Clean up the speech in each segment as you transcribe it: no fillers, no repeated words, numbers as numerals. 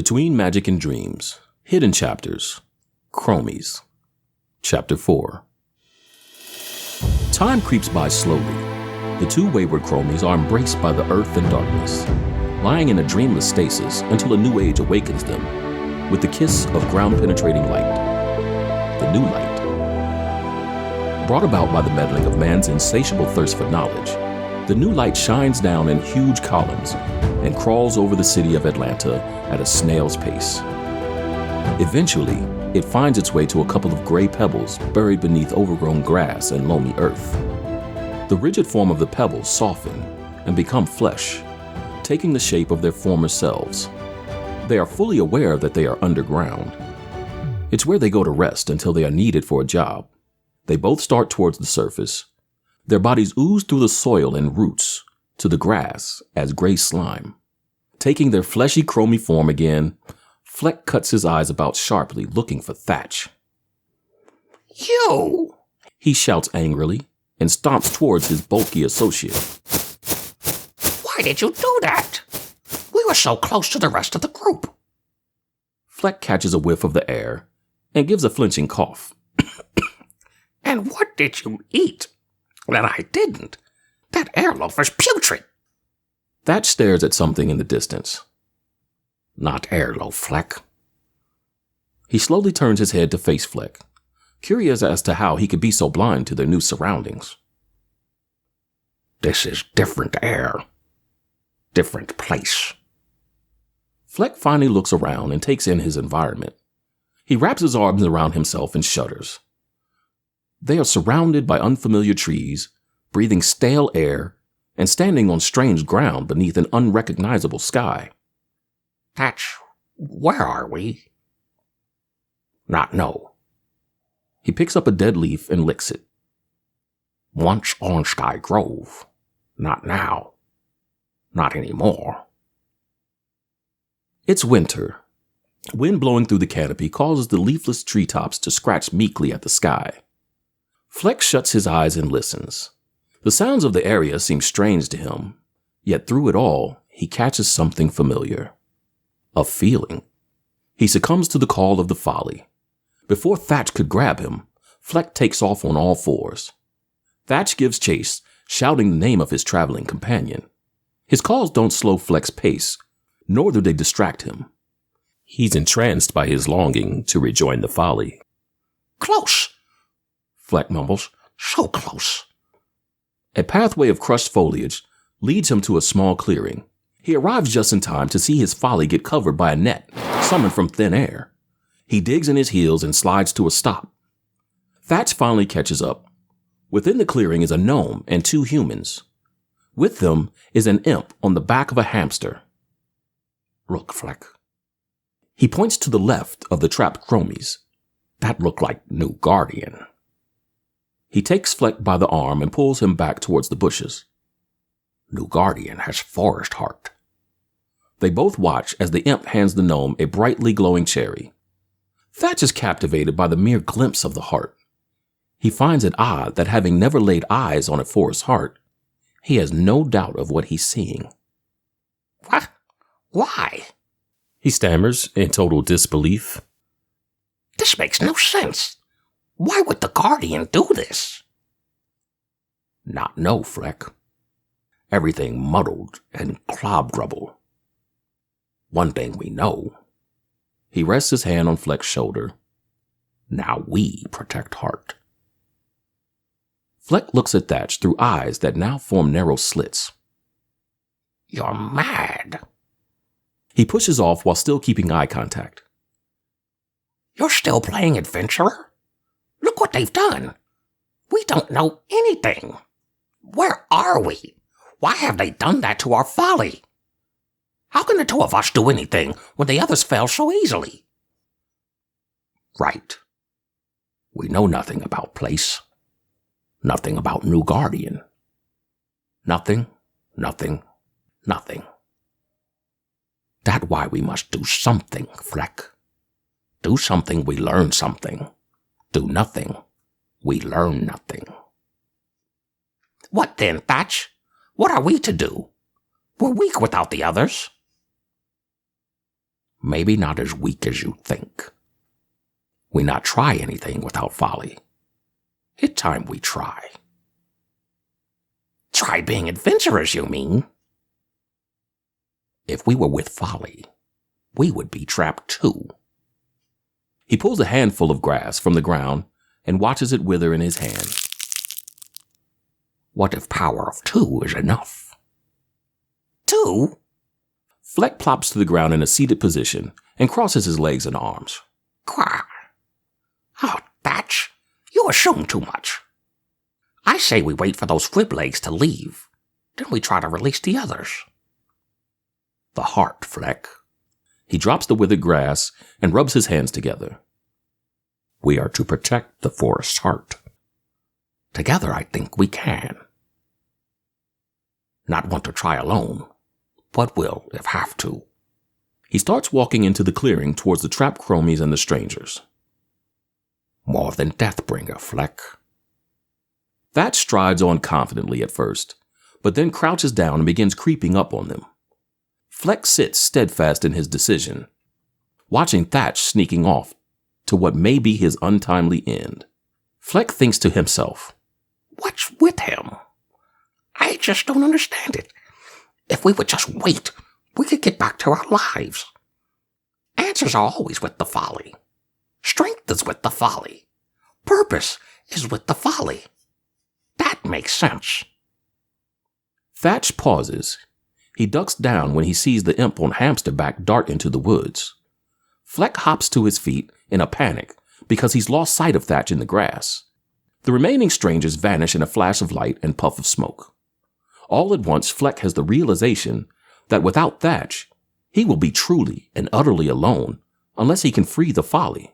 Between Magic and Dreams, Hidden Chapters, Cromies, Chapter 4. Time creeps by slowly. The two wayward Cromies are embraced by the earth and darkness, lying in a dreamless stasis until a new age awakens them with the kiss of ground-penetrating light. The new light. Brought about by the meddling of man's insatiable thirst for knowledge, the new light shines down in huge columns and crawls over the city of Atlanta at a snail's pace. Eventually, it finds its way to a couple of gray pebbles buried beneath overgrown grass and loamy earth. The rigid form of the pebbles soften and become flesh, taking the shape of their former selves. They are fully aware that they are underground. It's where they go to rest until they are needed for a job. They both start towards the surface. Their bodies ooze through the soil and roots to the grass as gray slime. Taking their fleshy chromie form again, Fleck cuts his eyes about sharply, looking for Thatch. You! He shouts angrily and stomps towards his bulky associate. Why did you do that? We were so close to the rest of the group. Fleck catches a whiff of the air and gives a flinching cough. And what did you eat that I didn't? That airloaf is putrid. Thatch stares at something in the distance. Not airloaf, Fleck. He slowly turns his head to face Fleck, curious as to how he could be so blind to their new surroundings. This is different air. Different place. Fleck finally looks around and takes in his environment. He wraps his arms around himself and shudders. They are surrounded by unfamiliar trees, breathing stale air, and standing on strange ground beneath an unrecognizable sky. Thatch, where are we? Not know. He picks up a dead leaf and licks it. Once on Sky Grove. Not now. Not anymore. It's winter. Wind blowing through the canopy causes the leafless treetops to scratch meekly at the sky. Fleck shuts his eyes and listens. The sounds of the area seem strange to him, yet through it all, he catches something familiar. A feeling. He succumbs to the call of the folly. Before Thatch could grab him, Fleck takes off on all fours. Thatch gives chase, shouting the name of his traveling companion. His calls don't slow Fleck's pace, nor do they distract him. He's entranced by his longing to rejoin the folly. Close, Fleck mumbles. So close. A pathway of crushed foliage leads him to a small clearing. He arrives just in time to see his folly get covered by a net, summoned from thin air. He digs in his heels and slides to a stop. Thatch finally catches up. Within the clearing is a gnome and two humans. With them is an imp on the back of a hamster. Look, Fleck. He points to the left of the trapped Cromies. That looked like New Guardian. He takes Fleck by the arm and pulls him back towards the bushes. New Guardian has forest heart. They both watch as the imp hands the gnome a brightly glowing cherry. Thatch is captivated by the mere glimpse of the heart. He finds it odd that having never laid eyes on a forest heart, he has no doubt of what he's seeing. What? Why? He stammers in total disbelief. This makes no sense. Why would the Guardian do this? Not know, Fleck. Everything muddled and clobdrubble. One thing we know. He rests his hand on Fleck's shoulder. Now we protect heart. Fleck looks at Thatch through eyes that now form narrow slits. You're mad. He pushes off while still keeping eye contact. You're still playing adventurer? Look what they've done. We don't know anything. Where are we? Why have they done that to our folly? How can the two of us do anything when the others fell so easily? Right. We know nothing about place. Nothing about New Guardian. Nothing, nothing, nothing. That's why we must do something, Fleck. Do something, we learn something. Do nothing, we learn nothing. What then, Thatch? What are we to do? We're weak without the others. Maybe not as weak as you think. We not try anything without folly. It's time we try. Try being adventurous, you mean? If we were with folly, we would be trapped too. He pulls a handful of grass from the ground and watches it wither in his hand. What if power of 2 is enough? 2? Fleck plops to the ground in a seated position and crosses his legs and arms. Quah! Oh, Thatch, you assume too much. I say we wait for those squib legs to leave. Then we try to release the others. The heart, Fleck. He drops the withered grass and rubs his hands together. We are to protect the forest's heart. Together, I think we can. Not want to try alone, but will if have to. He starts walking into the clearing towards the trapped Cromies and the strangers. More than Deathbringer, Fleck. Thatch strides on confidently at first, but then crouches down and begins creeping up on them. Fleck sits steadfast in his decision, watching Thatch sneaking off to what may be his untimely end. Fleck thinks to himself, What's with him? I just don't understand it. If we would just wait, we could get back to our lives. Answers are always with the folly. Strength is with the folly. Purpose is with the folly. That makes sense. Thatch pauses. He ducks down when he sees the imp on Hamsterback dart into the woods. Fleck hops to his feet in a panic because he's lost sight of Thatch in the grass. The remaining strangers vanish in a flash of light and puff of smoke. All at once, Fleck has the realization that without Thatch, he will be truly and utterly alone unless he can free the folly.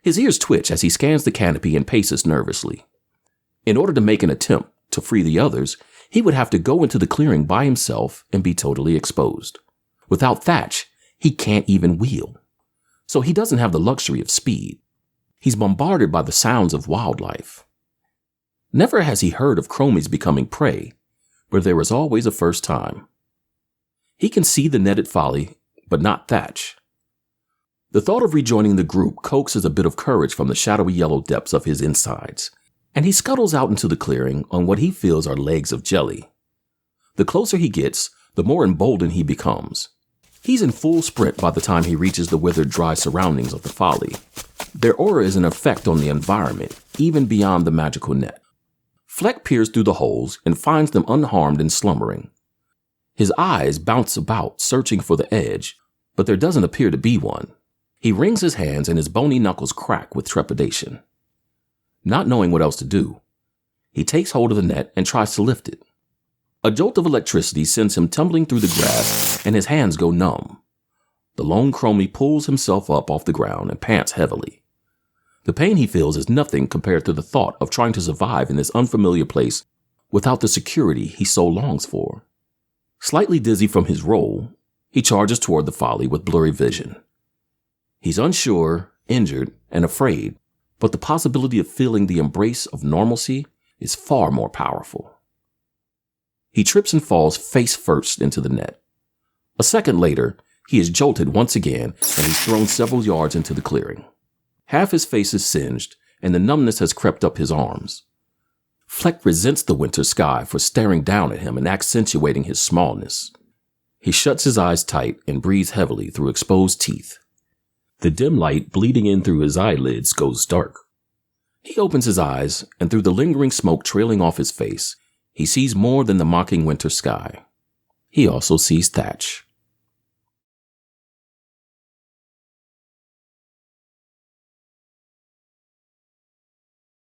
His ears twitch as he scans the canopy and paces nervously. In order to make an attempt to free the others, he would have to go into the clearing by himself and be totally exposed. Without Thatch, he can't even wheel. So he doesn't have the luxury of speed. He's bombarded by the sounds of wildlife. Never has he heard of Cromies becoming prey, but there is always a first time. He can see the netted folly, but not Thatch. The thought of rejoining the group coaxes a bit of courage from the shadowy yellow depths of his insides, and he scuttles out into the clearing on what he feels are legs of jelly. The closer he gets, the more emboldened he becomes. He's in full sprint by the time he reaches the withered, dry surroundings of the folly. Their aura is an effect on the environment, even beyond the magical net. Fleck peers through the holes and finds them unharmed and slumbering. His eyes bounce about, searching for the edge, but there doesn't appear to be one. He wrings his hands and his bony knuckles crack with trepidation. Not knowing what else to do, he takes hold of the net and tries to lift it. A jolt of electricity sends him tumbling through the grass and his hands go numb. The lone Cromie pulls himself up off the ground and pants heavily. The pain he feels is nothing compared to the thought of trying to survive in this unfamiliar place without the security he so longs for. Slightly dizzy from his roll, he charges toward the folly with blurry vision. He's unsure, injured, and afraid, but the possibility of feeling the embrace of normalcy is far more powerful. He trips and falls face first into the net. A second later, he is jolted once again and he's thrown several yards into the clearing. Half his face is singed and the numbness has crept up his arms. Fleck resents the winter sky for staring down at him and accentuating his smallness. He shuts his eyes tight and breathes heavily through exposed teeth. The dim light bleeding in through his eyelids goes dark. He opens his eyes, and through the lingering smoke trailing off his face, he sees more than the mocking winter sky. He also sees Thatch.